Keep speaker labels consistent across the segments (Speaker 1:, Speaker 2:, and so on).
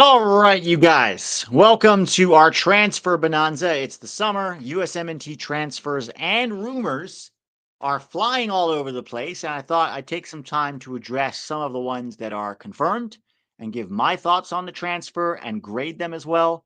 Speaker 1: All right, you guys, welcome to our transfer bonanza. It's the summer. USMNT transfers and rumors are flying all over the place, and I thought I'd take some time to address some of the ones that are confirmed and give my thoughts on the transfer and grade them as well,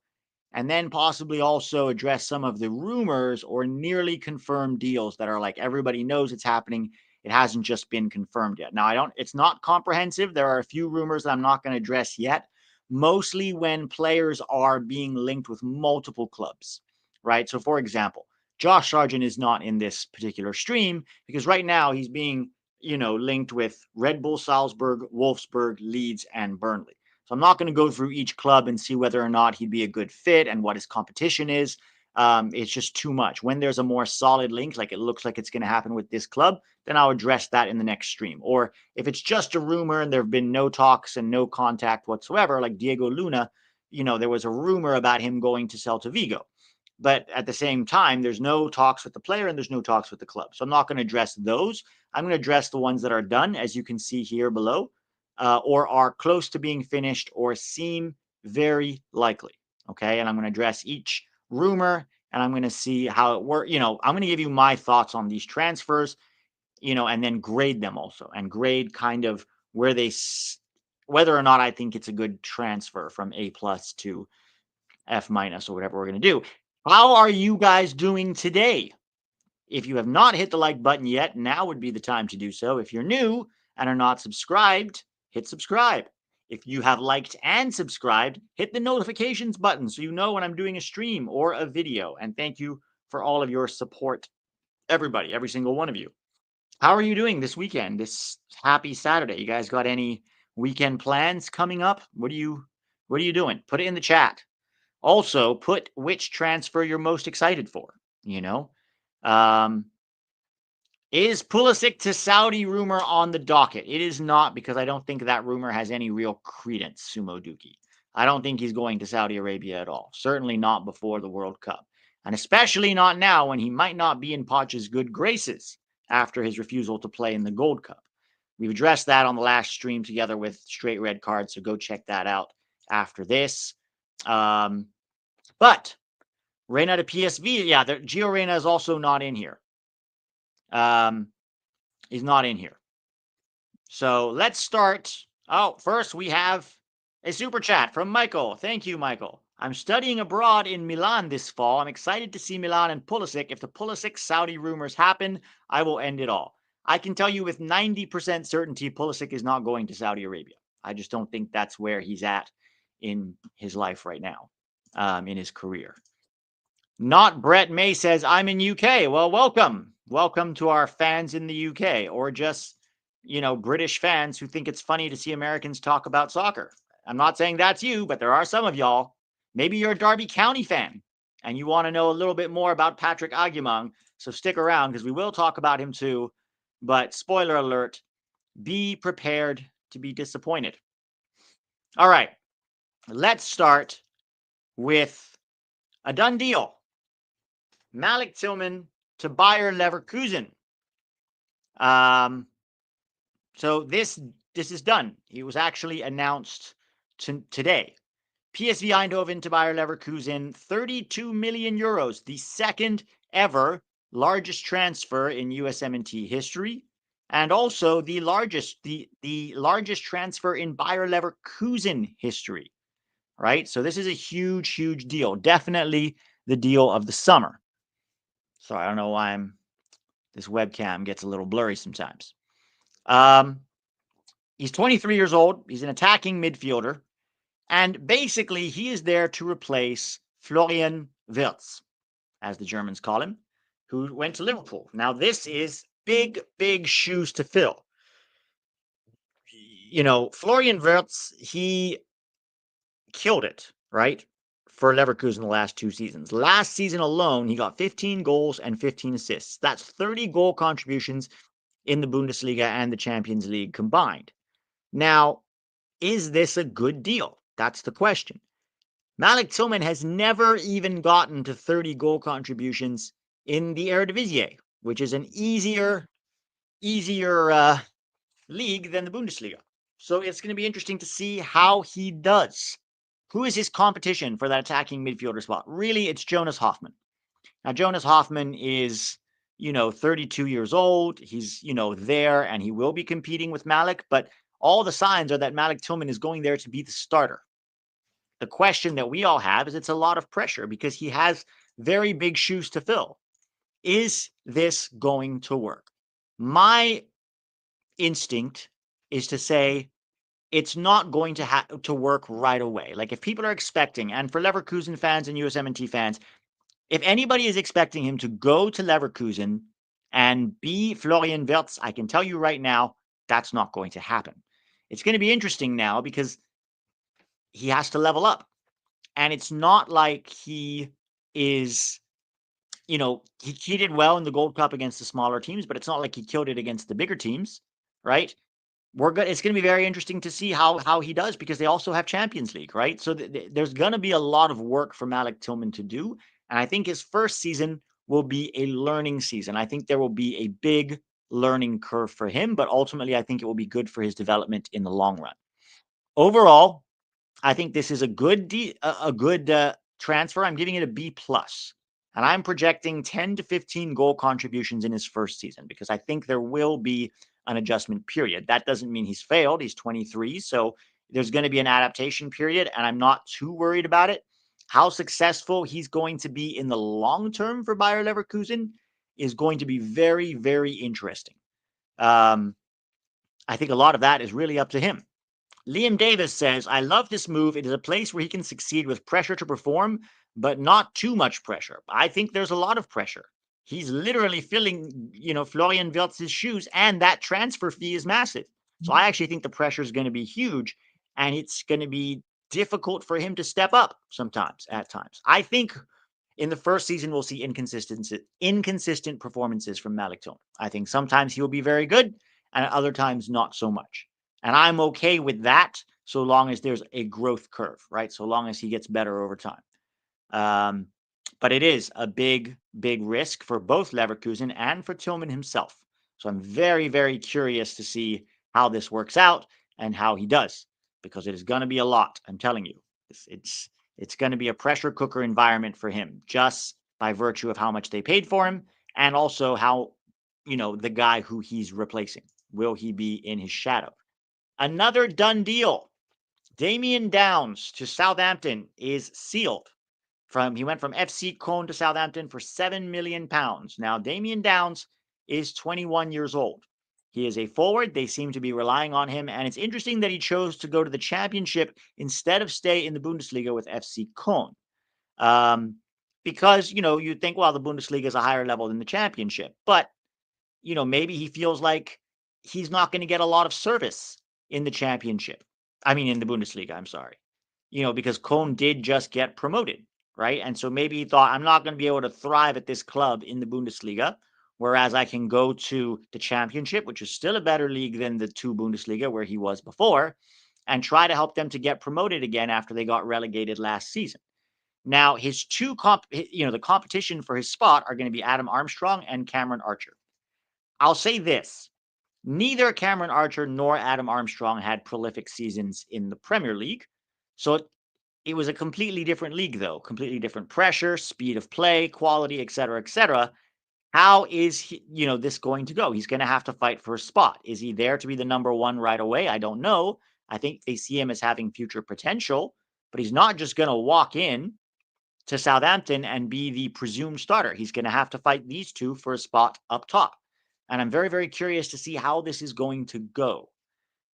Speaker 1: and then possibly also address some of the rumors or nearly confirmed deals that are like everybody knows it's happening. It hasn't just been confirmed yet. Now, it's not comprehensive. There are a few rumors that I'm not going to address yet, mostly when players are being linked with multiple clubs, right? So, for example, Josh Sargent is not in this particular stream because right now he's being, linked with Red Bull Salzburg, Wolfsburg, Leeds, and Burnley. So I'm not going to go through each club and see whether or not he'd be a good fit and what his competition is. It's just too much. When there's a more solid link, like it looks like it's going to happen with this club, then I'll address that in the next stream. Or if it's just a rumor and there have been no talks and no contact whatsoever, like Diego Luna, there was a rumor about him going to Celta Vigo. But at the same time, there's no talks with the player and there's no talks with the club. So I'm not going to address those. I'm going to address the ones that are done, as you can see here below, or are close to being finished or seem very likely. Okay. And I'm going to address each rumor and I'm going to see how it works. I'm going to give you my thoughts on these transfers, and then grade them also and grade kind of where whether or not I think it's a good transfer from A plus to F minus or whatever we're going to do. How are you guys doing today? If you have not hit the like button yet, now would be the time to do so. If you're new and are not subscribed, hit subscribe. If you have liked and subscribed, hit the notifications button so you know when I'm doing a stream or a video. And thank you for all of your support, everybody, every single one of you. How are you doing this weekend, this happy Saturday? You guys got any weekend plans coming up? What are you doing? Put it in the chat. Also, put which transfer you're most excited for, Um, is Pulisic to Saudi rumor on the docket? It is not, because I don't think that rumor has any real credence, Sumo Duki. I don't think he's going to Saudi Arabia at all. Certainly not before the World Cup. And especially not now when he might not be in Poch's good graces after his refusal to play in the Gold Cup. We've addressed that on the last stream together with Straight Red Card, so go check that out after this. But Reyna to PSV, yeah, Gio Reyna is also not in here. He's not in here. So let's start. Oh, first we have a super chat from Michael. Thank you, Michael. I'm studying abroad in Milan this fall. I'm excited to see Milan and Pulisic. If the Pulisic Saudi rumors happen, I will end it all. I can tell you with 90% certainty Pulisic is not going to Saudi Arabia. I just don't think that's where he's at in his life right now, in his career. Not Brett May says, I'm in UK. Well, welcome. Welcome to our fans in the UK, or just, British fans who think it's funny to see Americans talk about soccer. I'm not saying that's you, but there are some of y'all. Maybe you're a Derby County fan and you want to know a little bit more about Patrick Agyemang. So stick around because we will talk about him too. But spoiler alert, be prepared to be disappointed. All right, let's start with a done deal. Malik Tillman to Bayer Leverkusen. So this is done. It was actually announced today. PSV Eindhoven to Bayer Leverkusen, 32 million euros, the second ever largest transfer in USMNT history, and also the largest transfer in Bayer Leverkusen history. Right? So this is a huge, huge deal. Definitely the deal of the summer. Sorry, I don't know why this webcam gets a little blurry sometimes. He's 23 years old. He's an attacking midfielder. And basically, he is there to replace Florian Wirtz, as the Germans call him, who went to Liverpool. Now, this is big, big shoes to fill. Florian Wirtz, he killed it, right, for Leverkusen the last 2 seasons. Last season alone, he got 15 goals and 15 assists. That's 30 goal contributions in the Bundesliga and the Champions League combined. Now, is this a good deal? That's the question. Malik Tillman has never even gotten to 30 goal contributions in the Eredivisie, which is an easier league than the Bundesliga. So it's going to be interesting to see how he does. who is his competition for that attacking midfielder spot? Really, it's Jonas Hoffman. Now, Jonas Hoffman is, 32 years old. He's, there and he will be competing with Malik, but all the signs are that Malik Tillman is going there to be the starter. The question that we all have is it's a lot of pressure because he has very big shoes to fill. Is this going to work? My instinct is to say it's not going to work right away. Like if people are expecting, and for Leverkusen fans and USMNT fans, if anybody is expecting him to go to Leverkusen and be Florian Wirtz, I can tell you right now, that's not going to happen. It's going to be interesting now because he has to level up. And it's not like he is, he did well in the Gold Cup against the smaller teams, but it's not like he killed it against the bigger teams, right? It's going to be very interesting to see how he does because they also have Champions League, right? So there's going to be a lot of work for Malik Tillman to do. And I think his first season will be a learning season. I think there will be a big learning curve for him, but ultimately I think it will be good for his development in the long run. Overall, I think this is a good transfer. I'm giving it a B plus, and I'm projecting 10 to 15 goal contributions in his first season because I think there will be an adjustment period. That doesn't mean he's failed. He's 23, so there's going to be an adaptation period, and I'm not too worried about it. How successful he's going to be in the long term for Bayer Leverkusen is going to be very, very interesting. I think a lot of that is really up to him. Liam Davis says, I love this move. It is a place where he can succeed with pressure to perform, but not too much pressure. I think there's a lot of pressure. He's literally filling, Florian Wirtz's shoes, and that transfer fee is massive. So I actually think the pressure is going to be huge, and it's going to be difficult for him to step up at times. I think in the first season, we'll see inconsistent performances from Malik Tillman. I think sometimes he will be very good, and at other times not so much. And I'm okay with that so long as there's a growth curve, right? So long as he gets better over time. But it is a big, big risk for both Leverkusen and for Tillman himself. So I'm very, very curious to see how this works out and how he does, because it is going to be a lot. I'm telling you, it's going to be a pressure cooker environment for him, just by virtue of how much they paid for him, and also how, the guy who he's replacing, will he be in his shadow? Another done deal. Damion Downs to Southampton is sealed. He went from FC Köln to Southampton for £7 million. Now, Damion Downs is 21 years old. He is a forward. They seem to be relying on him. And it's interesting that he chose to go to the championship instead of stay in the Bundesliga with FC Köln. Because, you'd think, well, the Bundesliga is a higher level than the championship. But, maybe he feels like he's not going to get a lot of service in the championship. In the Bundesliga, I'm sorry. Because Köln did just get promoted, right? And so maybe he thought, I'm not going to be able to thrive at this club in the Bundesliga, whereas I can go to the championship, which is still a better league than the two Bundesliga where he was before, and try to help them to get promoted again after they got relegated last season. Now, the competition for his spot are going to be Adam Armstrong and Cameron Archer. I'll say this. Neither Cameron Archer nor Adam Armstrong had prolific seasons in the Premier League. So it was a completely different league, though. Completely different pressure, speed of play, quality, et cetera, et cetera. How is this going to go? He's going to have to fight for a spot. Is he there to be the number one right away? I don't know. I think they see him as having future potential, but he's not just going to walk in to Southampton and be the presumed starter. He's going to have to fight these two for a spot up top. And I'm very, very curious to see how this is going to go.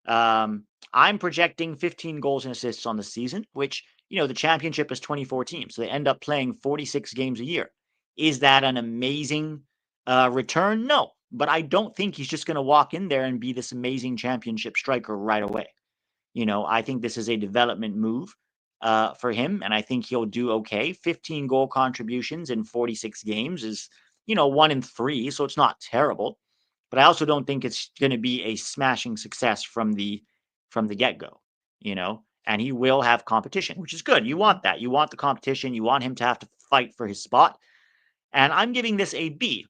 Speaker 1: I'm projecting 15 goals and assists on the season, which, the championship is 24 teams. So they end up playing 46 games a year. Is that an amazing return? No. But I don't think he's just going to walk in there and be this amazing championship striker right away. I think this is a development move for him, and I think he'll do okay. 15 goal contributions in 46 games is 1 in 3, so it's not terrible. But I also don't think it's going to be a smashing success from the get-go, and he will have competition, which is good. You want that. You want the competition. You want him to have to fight for his spot. And I'm giving this a B,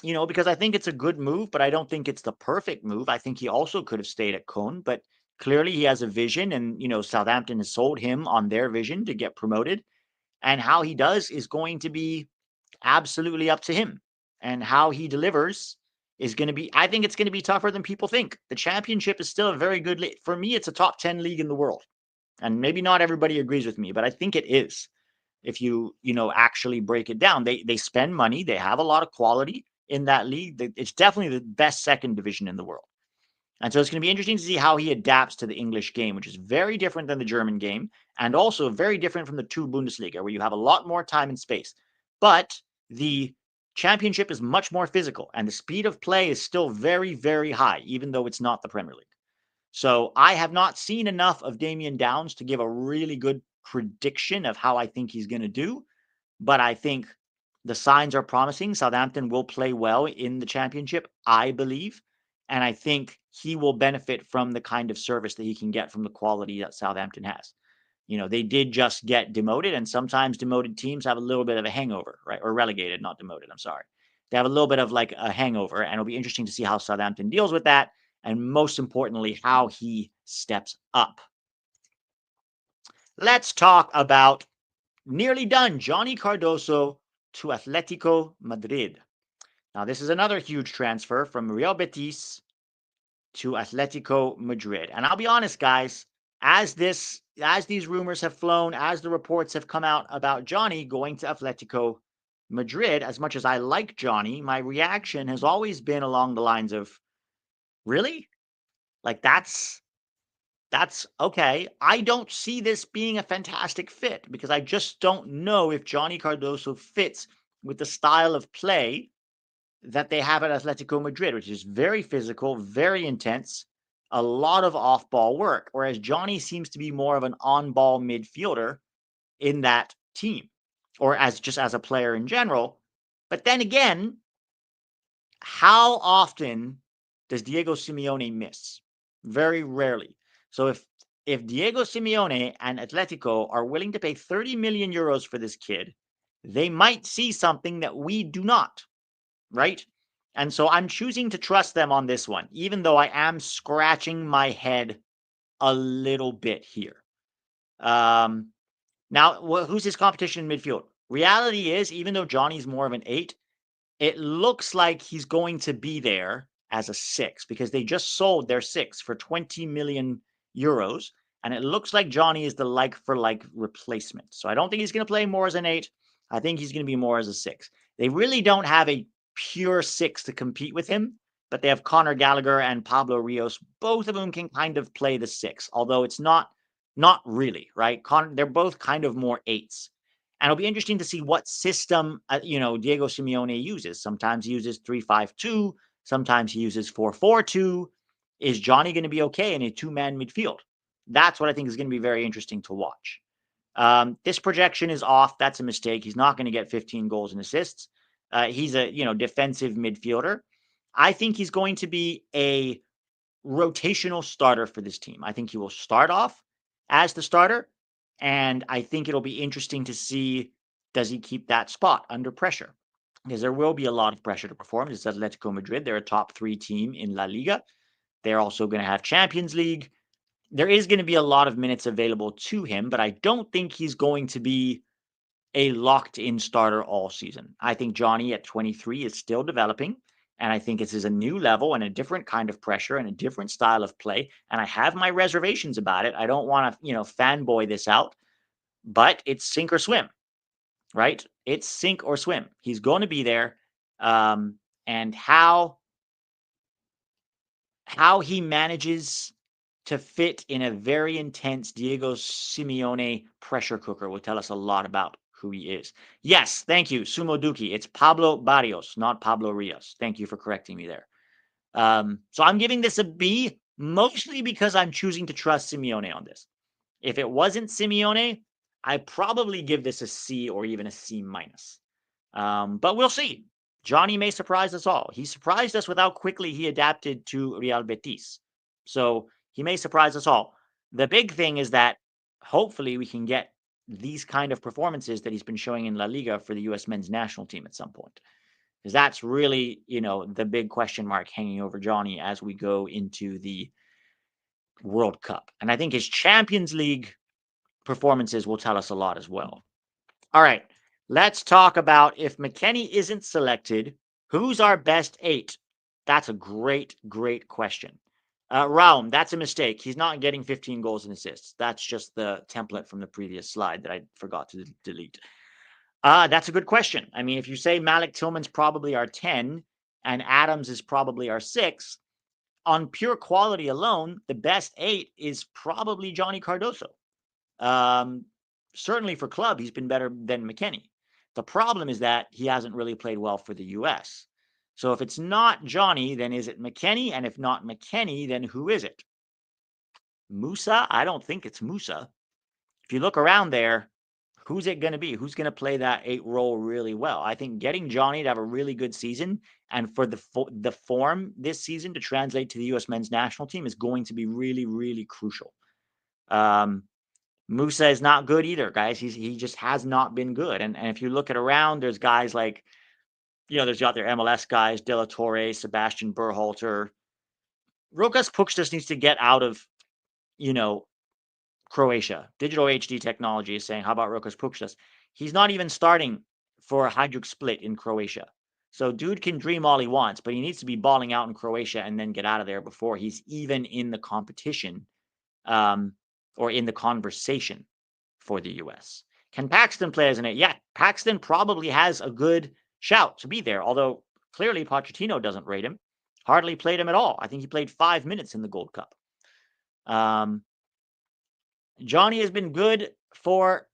Speaker 1: because I think it's a good move, but I don't think it's the perfect move. I think he also could have stayed at Köln, but Clearly, he has a vision, and Southampton has sold him on their vision to get promoted. And how he does is going to be absolutely up to him. And how he delivers is going to be, I think it's going to be tougher than people think. The championship is still a very good league. For me, it's a top 10 league in the world. And maybe not everybody agrees with me, but I think it is. If actually break it down, they spend money, they have a lot of quality in that league. It's definitely the best second division in the world. And so it's going to be interesting to see how he adapts to the English game, which is very different than the German game, and also very different from the two Bundesliga, where you have a lot more time and space. But the championship is much more physical, and the speed of play is still very, very high, even though it's not the Premier League. So I have not seen enough of Damion Downs to give a really good prediction of how I think he's going to do. But I think the signs are promising. Southampton will play well in the championship, I believe. And I think he will benefit from the kind of service that he can get from the quality that Southampton has. They did just get demoted, and sometimes demoted teams have a little bit of a hangover, right? Or relegated, not demoted, I'm sorry. They have a little bit of like a hangover, and it'll be interesting to see how Southampton deals with that. And most importantly, how he steps up. Let's talk about nearly done, Johnny Cardoso to Athletico Madrid. Now, this is another huge transfer from Real Betis to Athletico Madrid. And I'll be honest, guys, as these rumors have flown, as the reports have come out about Johnny going to Athletico Madrid, as much as I like Johnny, my reaction has always been along the lines of, really? Like that's okay. I don't see this being a fantastic fit because I just don't know if Johnny Cardoso fits with the style of play that they have at Atletico Madrid, which is very physical, very intense, a lot of off-ball work, whereas Johnny seems to be more of an on-ball midfielder in that team, or as a player in general. But then again, how often does Diego Simeone miss? Very rarely. So if Diego Simeone and Atletico are willing to pay 30 million euros for this kid, they might see something that we do not, right? And so I'm choosing to trust them on this one, even though I am scratching my head a little bit here. Now, who's his competition in midfield? Reality is, even though Johnny's more of an 8, it looks like he's going to be there as a 6 because they just sold their 6 for 20 million euros. And it looks like Johnny is the like for like replacement. So I don't think he's going to play more as an 8. I think he's going to be more as a 6. They really don't have a pure 6 to compete with him, but they have Conor Gallagher and Pablo Rios. Both of them can kind of play the 6, although it's not really, right? They're both kind of more 8s. And it'll be interesting to see what system, Diego Simeone uses. Sometimes he uses 3-5-2. Sometimes he uses 4-4-2. Is Johnny going to be okay in a two-man midfield? That's what I think is going to be very interesting to watch. This projection is off. That's a mistake. He's not going to get 15 goals and assists. He's a, defensive midfielder. I think he's going to be a rotational starter for this team. I think he will start off as the starter. And I think it'll be interesting to see, does he keep that spot under pressure? Because there will be a lot of pressure to perform. This is Atletico Madrid. They're a top 3 team in La Liga. They're also going to have Champions League. There is going to be a lot of minutes available to him, but I don't think he's going to be a locked-in starter all season. I think Johnny at 23 is still developing. And I think this is a new level and a different kind of pressure and a different style of play. And I have my reservations about it. I don't want to, fanboy this out, but it's sink or swim, right? It's sink or swim. He's going to be there. And how he manages to fit in a very intense Diego Simeone pressure cooker will tell us a lot about who he is. Yes, thank you, Sumo Duki. It's Pablo Barrios, not Pablo Rios. Thank you for correcting me there. So I'm giving this a B, mostly because I'm choosing to trust Simeone on this. If it wasn't Simeone, I'd probably give this a C or even a C minus. But we'll see. Johnny may surprise us all. He surprised us with how quickly he adapted to Real Betis. So he may surprise us all. The big thing is that hopefully we can get these kind of performances that he's been showing in La Liga for the U.S. men's national team at some point. Because that's really, the big question mark hanging over Johnny as we go into the World Cup. And I think his Champions League performances will tell us a lot as well. All right, let's talk about if McKennie isn't selected, who's our best 8? That's a great, great question. Raum, that's a mistake. He's not getting 15 goals and assists. That's just the template from the previous slide that I forgot to delete. That's a good question. I mean, if you say Malik Tillman's probably our 10 and Adams is probably our 6, on pure quality alone, the best 8 is probably Johnny Cardoso. Certainly for club, he's been better than McKennie. The problem is that he hasn't really played well for the US. So if it's not Johnny, then is it McKennie? And if not McKennie, then who is it? Musa? I don't think it's Musa. If you look around there, who's it going to be? Who's going to play that 8 role really well? I think getting Johnny to have a really good season and for the form this season to translate to the US men's national team is going to be really, really crucial. Musa is not good either, guys. He just has not been good. And if you look at around, there's guys like, there's the other MLS guys, De La Torre, Sebastian Berhalter. Rokas Pukstas needs to get out of, Croatia. Digital HD technology is saying, how about Rokas Pukstas? He's not even starting for Hajduk Split in Croatia. So dude can dream all he wants, but he needs to be balling out in Croatia and then get out of there before he's even in the competition or in the conversation for the US. Can Paxton play as an 8? Yeah, Paxton probably has a good shout to be there, although clearly Pochettino doesn't rate him. Hardly played him at all. I think he played 5 minutes in the Gold Cup. Johnny has been good for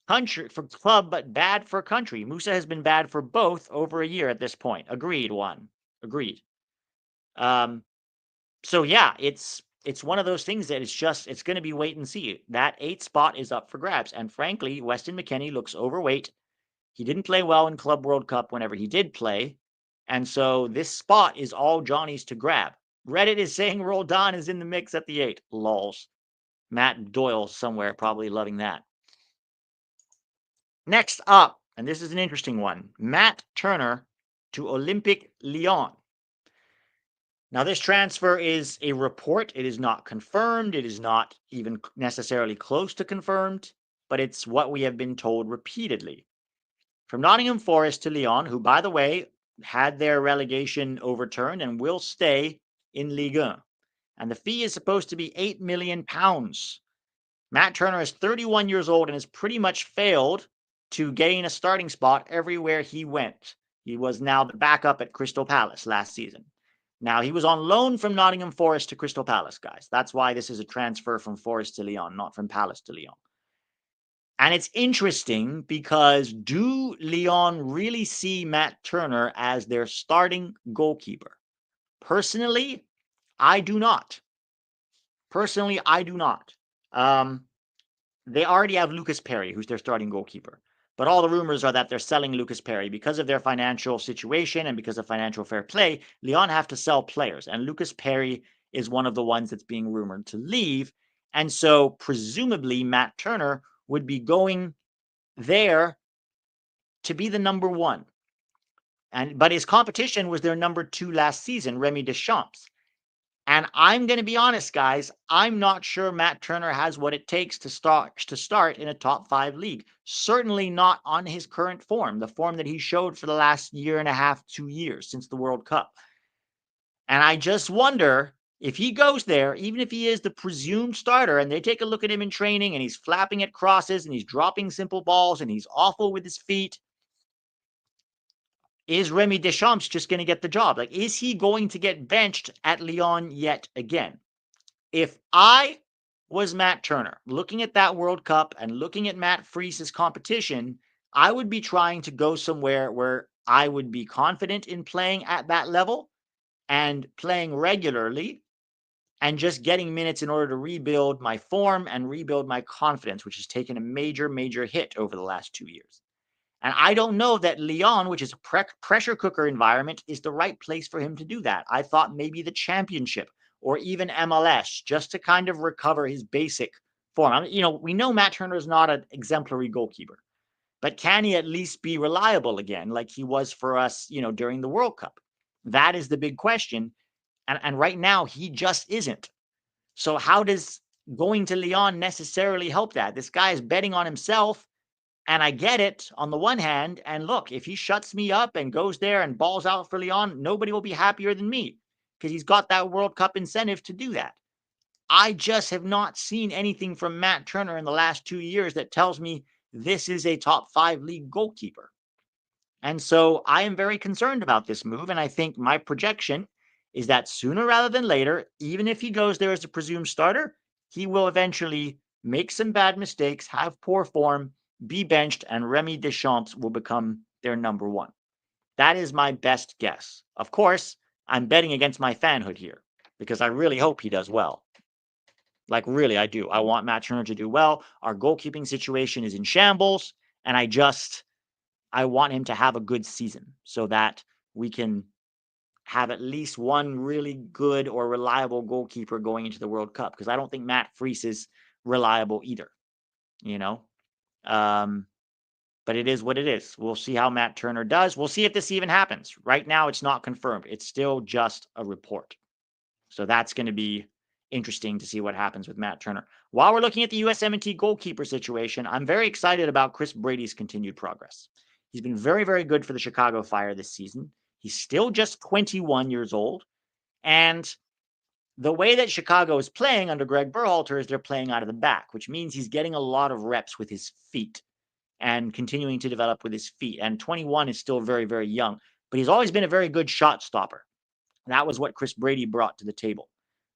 Speaker 1: club, but bad for country. Musa has been bad for both over a year at this point. Agreed, Juan. Agreed. So yeah, it's one of those things that it's going to be wait and see. That 8 spot is up for grabs. And frankly, Weston McKennie looks overweight. He didn't play well in Club World Cup whenever he did play. And so this spot is all Johnny's to grab. Reddit is saying Roldan is in the mix at the 8. Lols. Matt Doyle somewhere probably loving that. Next up, and this is an interesting one, Matt Turner to Olympique Lyon. Now, this transfer is a report. It is not confirmed. It is not even necessarily close to confirmed, but it's what we have been told repeatedly. From Nottingham Forest to Lyon, who, by the way, had their relegation overturned and will stay in Ligue 1. And the fee is supposed to be £8 million. Matt Turner is 31 years old and has pretty much failed to gain a starting spot everywhere he went. He was now the backup at Crystal Palace last season. Now, he was on loan from Nottingham Forest to Crystal Palace, guys. That's why this is a transfer from Forest to Lyon, not from Palace to Lyon. And it's interesting because do Lyon really see Matt Turner as their starting goalkeeper? Personally, I do not. They already have Lucas Perry, who's their starting goalkeeper. But all the rumors are that they're selling Lucas Perry because of their financial situation and because of financial fair play. Lyon have to sell players, and Lucas Perry is one of the ones that's being rumored to leave. And so presumably Matt Turner would be going there to be the number 1. But his competition was their number 2 last season, Remy Deschamps. And I'm going to be honest, guys, I'm not sure Matt Turner has what it takes to start in a top 5 league. Certainly not on his current form, the form that he showed for the last year and a half, 2 years since the World Cup. And I just wonder if he goes there, even if he is the presumed starter, and they take a look at him in training and he's flapping at crosses and he's dropping simple balls and he's awful with his feet, is Remy Deschamps just going to get the job? Like, is he going to get benched at Lyon yet again? If I was Matt Turner, looking at that World Cup and looking at Matt Fries's competition, I would be trying to go somewhere where I would be confident in playing at that level and playing regularly and just getting minutes in order to rebuild my form and rebuild my confidence, which has taken a major, major hit over the last 2 years. And I don't know that Lyon, which is a pressure cooker environment, is the right place for him to do that. I thought maybe the Championship or even MLS, just to kind of recover his basic form. We know Matt Turner is not an exemplary goalkeeper, but can he at least be reliable again like he was for us, during the World Cup? That is the big question. And right now, he just isn't. So how does going to Lyon necessarily help that? This guy is betting on himself, and I get it on the one hand. And look, if he shuts me up and goes there and balls out for Lyon, nobody will be happier than me because he's got that World Cup incentive to do that. I just have not seen anything from Matt Turner in the last 2 years that tells me this is a top 5 league goalkeeper. And so I am very concerned about this move. And I think my projection is that sooner rather than later, even if he goes there as a presumed starter, he will eventually make some bad mistakes, have poor form, be benched, and Remy Deschamps will become their number one. That is my best guess. Of course, I'm betting against my fanhood here because I really hope he does well. Like, really, I do. I want Matt Turner to do well. Our goalkeeping situation is in shambles, and I want him to have a good season so that we can have at least one really good or reliable goalkeeper going into the World Cup, because I don't think Matt Friese is reliable either, you know? But it is what it is. We'll see how Matt Turner does. We'll see if this even happens. Right now, it's not confirmed. It's still just a report. So that's going to be interesting to see what happens with Matt Turner. While we're looking at the USMNT goalkeeper situation, I'm very excited about Chris Brady's continued progress. He's been very, very good for the Chicago Fire this season. He's still just 21 years old. And the way that Chicago is playing under Greg Berhalter is they're playing out of the back, which means he's getting a lot of reps with his feet and continuing to develop with his feet. And 21 is still very, very young, but he's always been a very good shot stopper. That was what Chris Brady brought to the table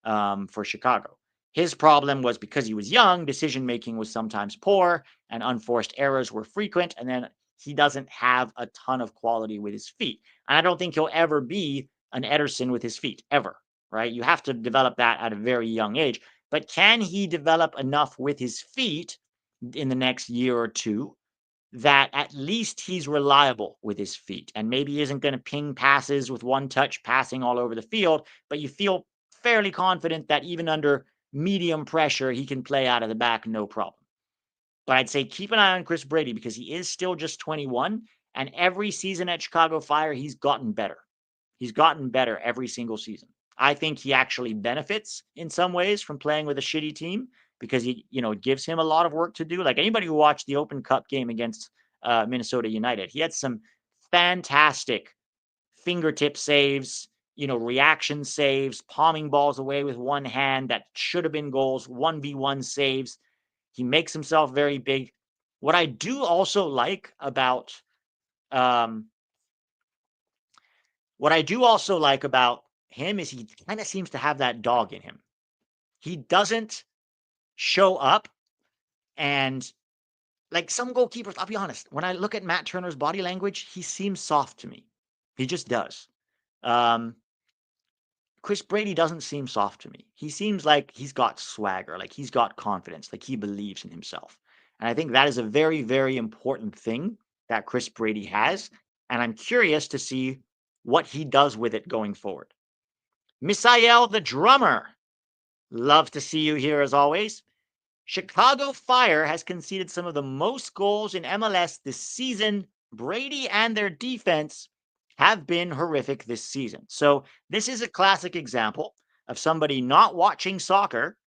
Speaker 1: for Chicago. His problem was because he was young, decision-making was sometimes poor, and unforced errors were frequent, and then he doesn't have a ton of quality with his feet. And I don't think he'll ever be an Ederson with his feet, ever, right? You have to develop that at a very young age. But can he develop enough with his feet in the next year or two that at least he's reliable with his feet, and maybe he isn't going to ping passes with one touch passing all over the field, but you feel fairly confident that even under medium pressure, he can play out of the back, no problem. But I'd say keep an eye on Chris Brady because he is still just 21, and every season at Chicago Fire, he's gotten better. He's gotten better every single season. I think he actually benefits in some ways from playing with a shitty team because it gives him a lot of work to do. Like anybody who watched the Open Cup game against Minnesota United, he had some fantastic fingertip saves, reaction saves, palming balls away with one hand that should have been goals, 1v1 saves. He makes himself very big. What I do also like about him is he kind of seems to have that dog in him. He doesn't show up, and like some goalkeepers, I'll be honest, when I look at Matt Turner's body language, he seems soft to me. He just does. Chris Brady doesn't seem soft to me. He seems like he's got swagger, like he's got confidence, like he believes in himself. And I think that is a very, very important thing that Chris Brady has. And I'm curious to see what he does with it going forward. Misael, the drummer. Love to see you here as always. Chicago Fire has conceded some of the most goals in MLS this season. Brady and their defense have been horrific this season. So this is a classic example of somebody not watching soccer,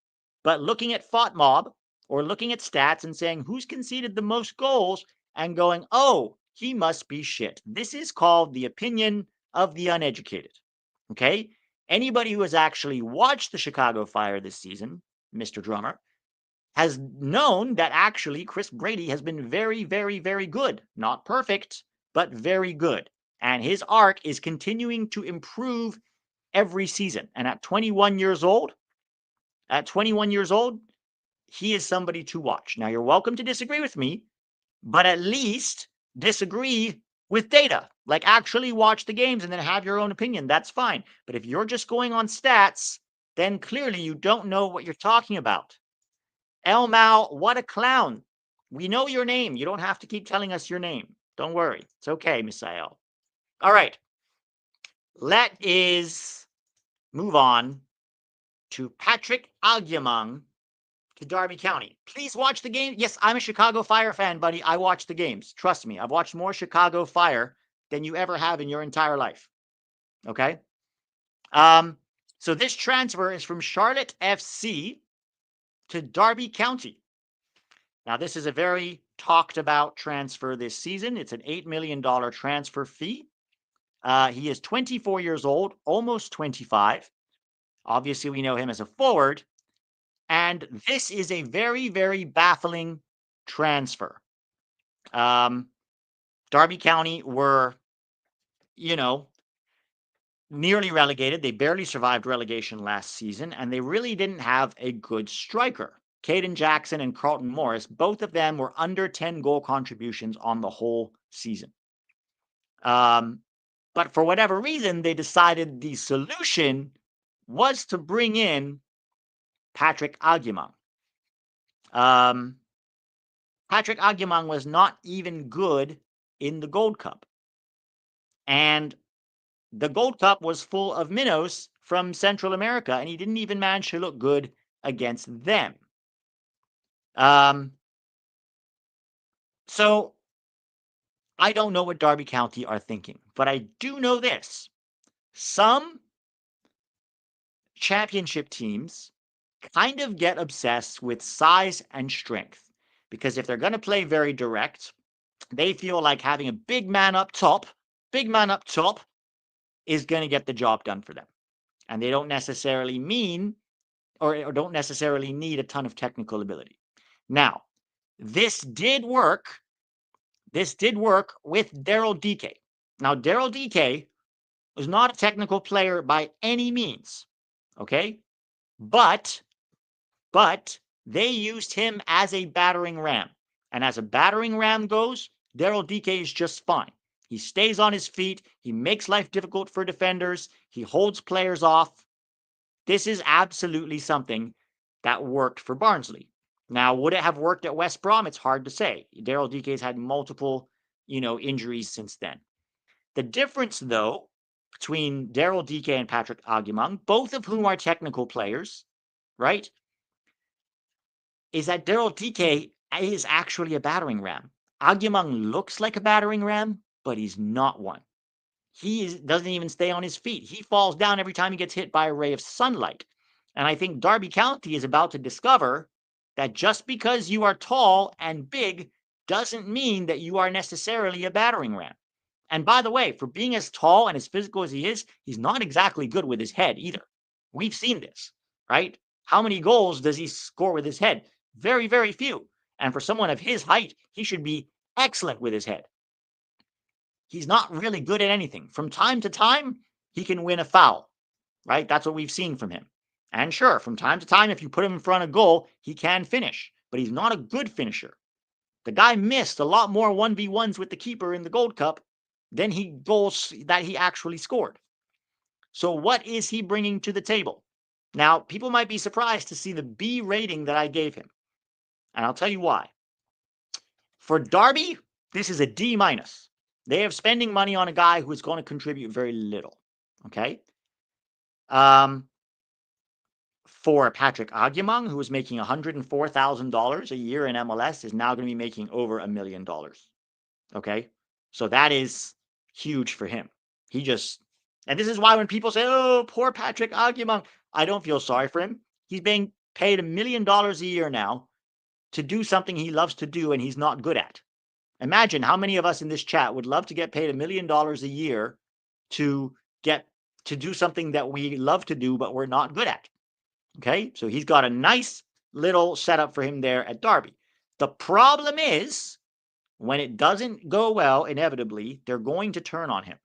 Speaker 1: but looking at FOTMob or looking at stats and saying, who's conceded the most goals? And going, oh, he must be shit. This is called the opinion of the uneducated. Okay? Anybody who has actually watched the Chicago Fire this season, Mr. Drummer, has known that actually Chris Brady has been very, very, very good. Not perfect, but very good. And his arc is continuing to improve every season. And at 21 years old, he is somebody to watch. Now, you're welcome to disagree with me, but at least disagree with data. Like actually watch the games and then have your own opinion. That's fine. But if you're just going on stats, then clearly you don't know what you're talking about. El Mal, what a clown. We know your name. You don't have to keep telling us your name. Don't worry. It's okay, Misael. All right. Let us move on to Patrick Agyemang to Derby County. Please watch the game. Yes, I'm a Chicago Fire fan, buddy. I watch the games. Trust me. I've watched more Chicago Fire than you ever have in your entire life. Okay? So this transfer is from Charlotte FC to Derby County. Now, this is a very talked about transfer this season. It's an $8 million transfer fee. He is 24 years old, almost 25. Obviously, we know him as a forward. And this is a very, very baffling transfer. Derby County were, nearly relegated. They barely survived relegation last season, and they really didn't have a good striker. Caden Jackson and Carlton Morris, both of them were under 10 goal contributions on the whole season. But for whatever reason, they decided the solution was to bring in Patrick Agyemang. Patrick Agyemang was not even good in the Gold Cup. And the Gold Cup was full of minnows from Central America, and he didn't even manage to look good against them. So I don't know what Derby County are thinking, but I do know this. Some championship teams kind of get obsessed with size and strength, because if they're going to play very direct, they feel like having a big man up top is going to get the job done for them. And they don't necessarily mean or don't necessarily need a ton of technical ability. Now, this did work. This did work with Daryl DK. Now, Daryl DK was not a technical player by any means, okay? But they used him as a battering ram. And as a battering ram goes, Daryl DK is just fine. He stays on his feet. He makes life difficult for defenders. He holds players off. This is absolutely something that worked for Barnsley. Now, would it have worked at West Brom? It's hard to say. Daryl DK's had multiple, injuries since then. The difference, though, between Daryl DK and Patrick Agyemang, both of whom are technical players, right, is that Daryl DK is actually a battering ram. Agyemang looks like a battering ram, but he's not one. He doesn't even stay on his feet. He falls down every time he gets hit by a ray of sunlight. And I think Derby County is about to discover that just because you are tall and big doesn't mean that you are necessarily a battering ram. And by the way, for being as tall and as physical as he is, he's not exactly good with his head either. We've seen this, right? How many goals does he score with his head? Very, very few. And for someone of his height, he should be excellent with his head. He's not really good at anything. From time to time, he can win a foul, right? That's what we've seen from him. And sure, from time to time, if you put him in front of goal, he can finish, but he's not a good finisher. The guy missed a lot more 1v1s with the keeper in the Gold Cup than goals that he actually scored. So what is he bringing to the table? Now, people might be surprised to see the B rating that I gave him. And I'll tell you why. For Derby, this is a D minus. They are spending money on a guy who is going to contribute very little. Okay. For Patrick Agyemang, who is making $104,000 a year in MLS, is now going to be making over $1 million. Okay. So that is huge for him. And this is why when people say, oh, poor Patrick Agyemang, I don't feel sorry for him. He's being paid $1 million a year now to do something he loves to do and he's not good at. Imagine how many of us in this chat would love to get paid $1 million a year to do something that we love to do, but we're not good at. Okay, so he's got a nice little setup for him there at Derby. The problem is, when it doesn't go well, inevitably, they're going to turn on him.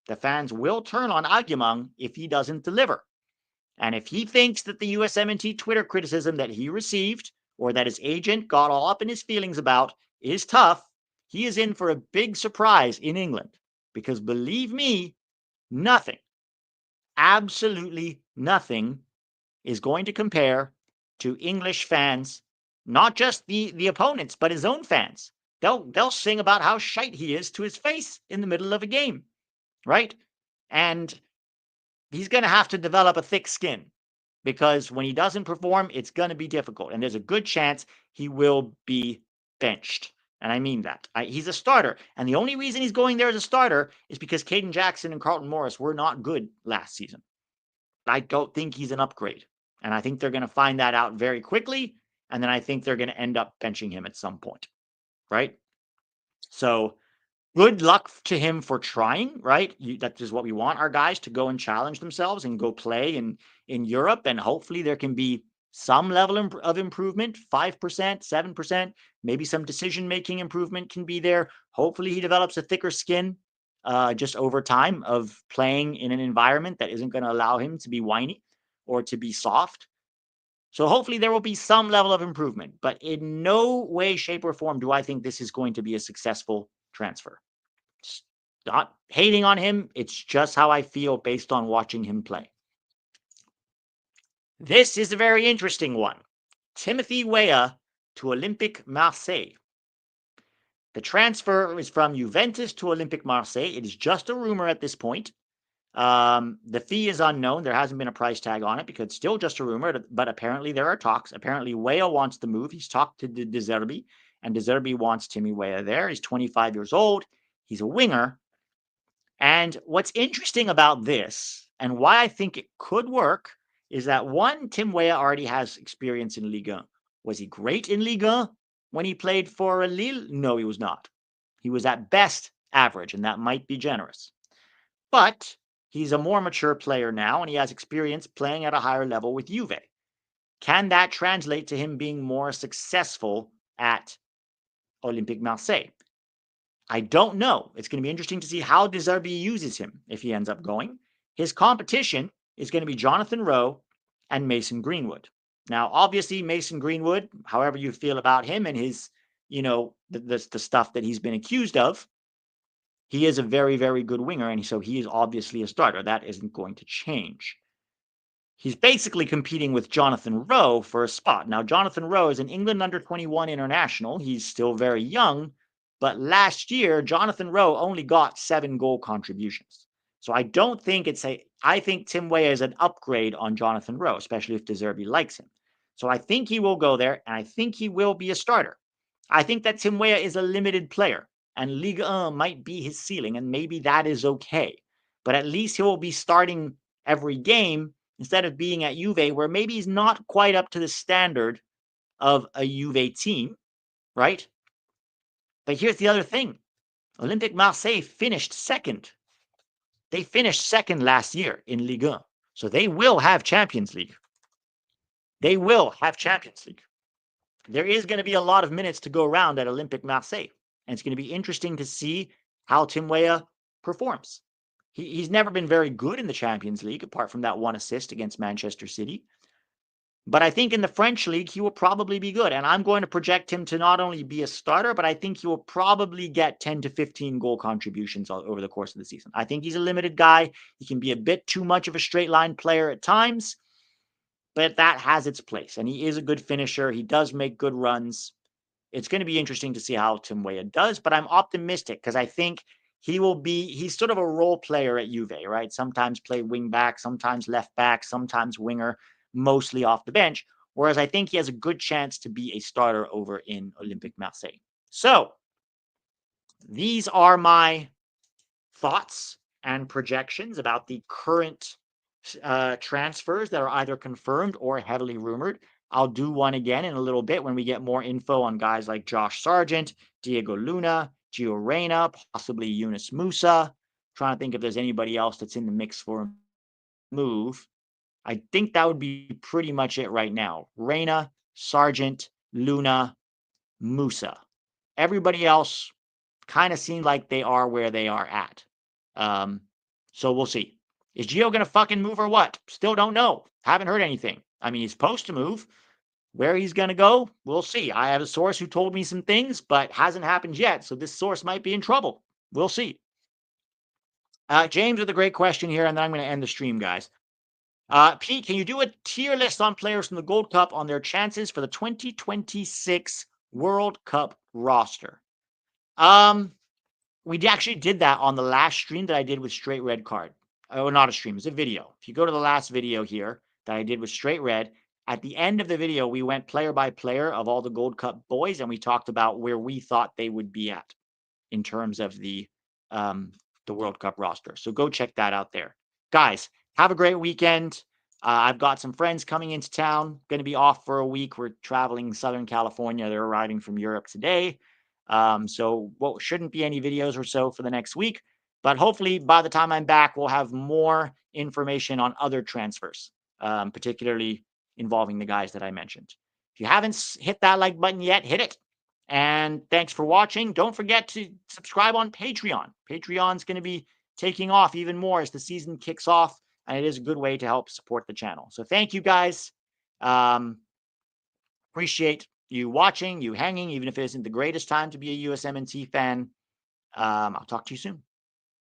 Speaker 1: The fans will turn on Agyemang if he doesn't deliver. And if he thinks that the USMNT Twitter criticism that he received, or that his agent got all up in his feelings about, is tough, he is in for a big surprise in England. Because believe me, nothing, absolutely nothing, is going to compare to English fans, not just the opponents, but his own fans. They'll sing about how shite he is to his face in the middle of a game, right? And he's going to have to develop a thick skin, because when he doesn't perform, it's going to be difficult. And there's a good chance he will be benched. And I mean that. He's a starter. And the only reason he's going there as a starter is because Caden Jackson and Carlton Morris were not good last season. I don't think he's an upgrade. And I think they're going to find that out very quickly. And then I think they're going to end up benching him at some point. Right. So good luck to him for trying, right? That is what we want our guys to go and challenge themselves and go play in Europe. And hopefully there can be some level of improvement, 5%, 7%, maybe some decision-making improvement can be there. Hopefully he develops a thicker skin just over time of playing in an environment that isn't going to allow him to be whiny or to be soft. So hopefully there will be some level of improvement, but in no way, shape, or form do I think this is going to be a successful transfer. It's not hating on him. It's just how I feel based on watching him play. This is a very interesting one. Timothy Weah to Olympique Marseille. The transfer is from Juventus to Olympique Marseille. It is just a rumor at this point. The fee is unknown. There hasn't been a price tag on it because it's still just a rumor, but apparently there are talks. Apparently Weah wants to move. He's talked to De Zerbi, and De Zerbi wants Timmy Weah there. He's 25 years old. He's a winger. And what's interesting about this and why I think it could work is that one, Tim Weah already has experience in Ligue 1. Was he great in Ligue 1 when he played for Lille? No, he was not. He was at best average, and that might be generous. But he's a more mature player now, and he has experience playing at a higher level with Juve. Can that translate to him being more successful at Olympique Marseille? I don't know. It's going to be interesting to see how De Zerbi uses him if he ends up going. His competition is going to be Jonathan Rowe and Mason Greenwood. Now, obviously, Mason Greenwood, however you feel about him and his, the stuff that he's been accused of, he is a very, very good winger, and so he is obviously a starter. That isn't going to change. He's basically competing with Jonathan Rowe for a spot. Now, Jonathan Rowe is an England under-21 international. He's still very young, but last year, Jonathan Rowe only got 7 goal contributions. So I don't think I think Tim Weah is an upgrade on Jonathan Rowe, especially if De Zerbi likes him. So I think he will go there, and I think he will be a starter. I think that Tim Weah is a limited player, and Ligue 1 might be his ceiling, and maybe that is okay. But at least he will be starting every game instead of being at Juve, where maybe he's not quite up to the standard of a Juve team, right? But here's the other thing. Olympique Marseille finished second. They finished second last year in Ligue 1. So they will have Champions League. They will have Champions League. There is going to be a lot of minutes to go around at Olympique Marseille. And it's going to be interesting to see how Tim Weah performs. He's never been very good in the Champions League, apart from that one assist against Manchester City. But I think in the French league, he will probably be good. And I'm going to project him to not only be a starter, but I think he will probably get 10 to 15 goal contributions over the course of the season. I think he's a limited guy. He can be a bit too much of a straight line player at times, but that has its place. And he is a good finisher. He does make good runs. It's going to be interesting to see how Tim Weah does, but I'm optimistic because I think he's sort of a role player at Juve, right? Sometimes play wing back, sometimes left back, sometimes winger, mostly off the bench. Whereas I think he has a good chance to be a starter over in Olympique Marseille. So these are my thoughts and projections about the current transfers that are either confirmed or heavily rumored. I'll do one again in a little bit when we get more info on guys like Josh Sargent, Diego Luna, Gio Reyna, possibly Yunus Musa. Trying to think if there's anybody else that's in the mix for a move. I think that would be pretty much it right now. Reyna, Sargent, Luna, Musa. Everybody else kind of seems like they are where they are at. So we'll see. Is Gio going to fucking move or what? Still don't know. Haven't heard anything. I mean, he's supposed to move. Where he's going to go, we'll see. I have a source who told me some things, but hasn't happened yet. So this source might be in trouble. We'll see. James with a great question here, and then I'm going to end the stream, guys. Pete, can you do a tier list on players from the Gold Cup on their chances for the 2026 World Cup roster? We actually did that on the last stream that I did with Straight Red Card. Oh, not a stream, it's a video. If you go to the last video here that I did with Straight Red, at the end of the video, we went player by player of all the Gold Cup boys, and we talked about where we thought they would be at in terms of the World Cup roster. So go check that out there. Guys, have a great weekend. I've got some friends coming into town, going to be off for a week. We're traveling Southern California. They're arriving from Europe today. So what shouldn't be any videos or so for the next week. But hopefully by the time I'm back, we'll have more information on other transfers, particularly involving the guys that I mentioned. If you haven't hit that like button yet, hit it. And thanks for watching. Don't forget to subscribe on Patreon. Patreon's going to be taking off even more as the season kicks off, and it is a good way to help support the channel. So thank you guys. Appreciate you watching, you hanging, even if it isn't the greatest time to be a USMNT fan. I'll talk to you soon.